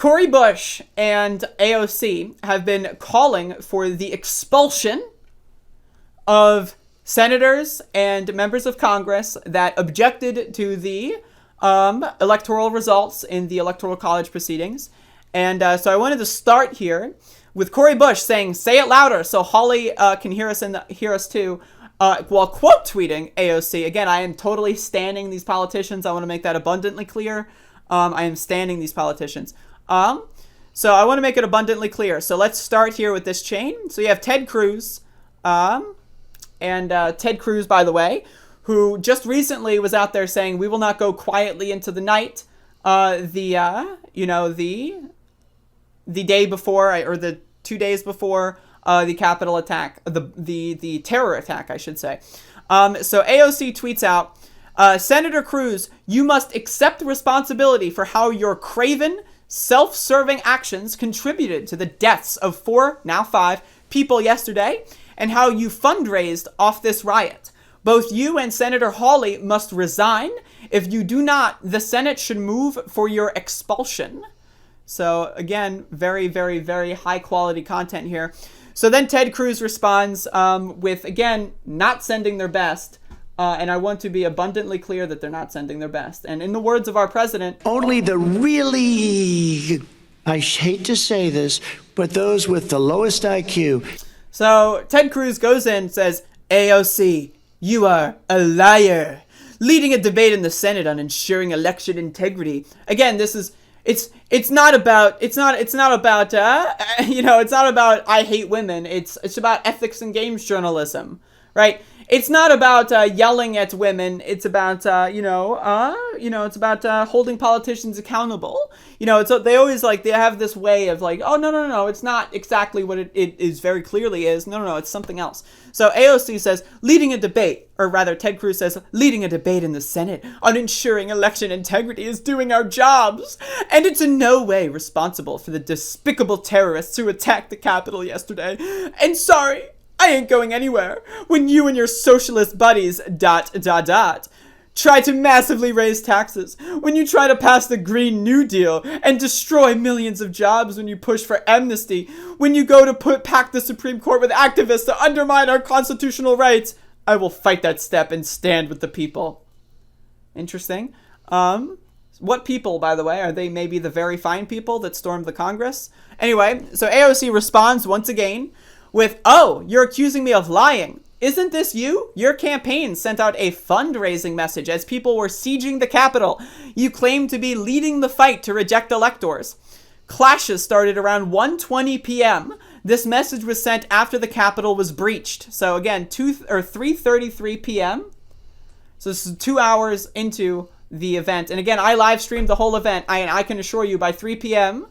Cori Bush and AOC have been calling for the expulsion of senators and members of Congress that objected to the electoral results in the Electoral College proceedings. And so I wanted to start here with Cori Bush saying, "Say it louder," so Hawley can hear us too, while quote tweeting AOC. Again, I am totally standing these politicians. I want to make that abundantly clear. I am standing these politicians. So I want to make it abundantly clear. So let's start here with this chain. So you have Ted Cruz, and Ted Cruz, by the way, who just recently was out there saying, "We will not go quietly into the night." The day before, or the 2 days before the Capitol attack, the terror attack, I should say. So AOC tweets out, "Senator Cruz, you must accept responsibility for how your craven, self-serving actions contributed to the deaths of 4, now 5, people yesterday, and how you fundraised off this riot. Both you and Senator Hawley must resign. If you do not, the Senate should move for your expulsion." So again, very, very, very high quality content here. So then Ted Cruz responds with, again, not sending their best. And I want to be abundantly clear that they're not sending their best. And in the words of our president, only the really, I hate to say this, but those with the lowest IQ. So Ted Cruz goes in and says, "AOC, you are a liar. Leading a debate in the Senate on ensuring election integrity." Again, this is, it's not about I hate women. It's about ethics and games journalism, right? It's not about yelling at women. It's about it's about holding politicians accountable. They always they have this way of oh no, it's not exactly what it is very clearly is. No, it's something else. So AOC says, leading a debate, or rather Ted Cruz says, leading a debate in the Senate on ensuring election integrity is doing our jobs, and it's in no way responsible for the despicable terrorists who attacked the Capitol yesterday. And sorry, I ain't going anywhere when you and your socialist buddies ... try to massively raise taxes, when you try to pass the Green New Deal and destroy millions of jobs, when you push for amnesty, when you go to pack the Supreme Court with activists to undermine our constitutional rights. I will fight that step and stand with the people. Interesting. What people, by the way? Are they maybe the very fine people that stormed the Congress? Anyway, so AOC responds once again with, "Oh, you're accusing me of lying. Isn't this you? Your campaign sent out a fundraising message as people were sieging the Capitol. You claimed to be leading the fight to reject electors. Clashes started around 1:20 p.m. This message was sent after the Capitol was breached." So again, 3:33 p.m. So this is 2 hours into the event. And again, I live streamed the whole event. I can assure you by 3 p.m.,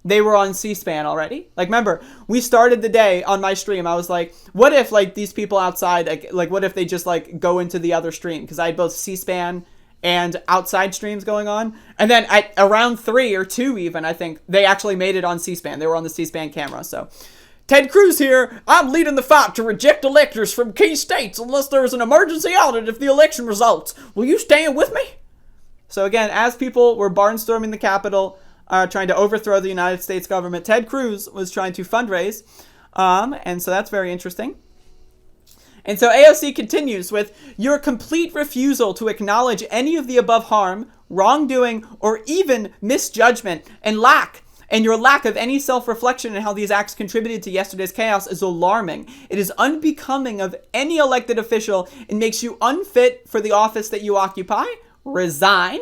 they were on C-SPAN already. Remember, we started the day on my stream. I was like, what if, these people outside, what if they just, go into the other stream? Because I had both C-SPAN and outside streams going on. And then at around 3 or 2 even, I think, they actually made it on C-SPAN. They were on the C-SPAN camera. So, Ted Cruz here. I'm leading the fight to reject electors from key states unless there is an emergency audit of the election results. Will you stand with me? So, again, as people were barnstorming the Capitol, trying to overthrow the United States government, Ted Cruz was trying to fundraise, and so that's very interesting. And so AOC continues with, "Your complete refusal to acknowledge any of the above harm, wrongdoing, or even misjudgment, and your lack of any self-reflection in how these acts contributed to yesterday's chaos is alarming. It is unbecoming of any elected official and makes you unfit for the office that you occupy. Resign."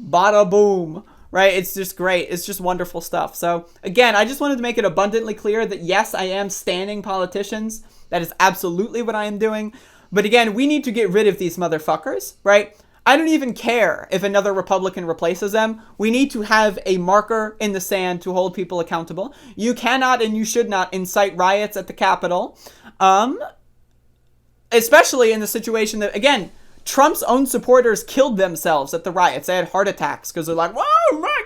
Bada boom. Right? It's just great. It's just wonderful stuff. So again, I just wanted to make it abundantly clear that yes, I am standing politicians. That is absolutely what I am doing. But again, we need to get rid of these motherfuckers, right? I don't even care if another Republican replaces them. We need to have a marker in the sand to hold people accountable. You cannot and you should not incite riots at the Capitol. Especially in the situation that, again, Trump's own supporters killed themselves at the riots. They had heart attacks because they're like, "Whoa, my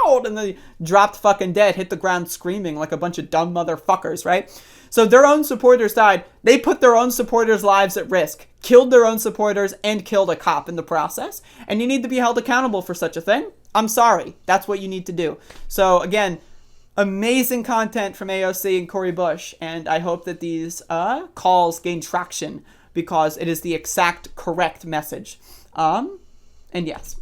God!" And they dropped fucking dead, hit the ground screaming like a bunch of dumb motherfuckers, right? So their own supporters died. They put their own supporters' lives at risk, killed their own supporters, and killed a cop in the process. And you need to be held accountable for such a thing. I'm sorry. That's what you need to do. So again, amazing content from AOC and Cori Bush, and I hope that these calls gain traction because it is the exact correct message. And yes.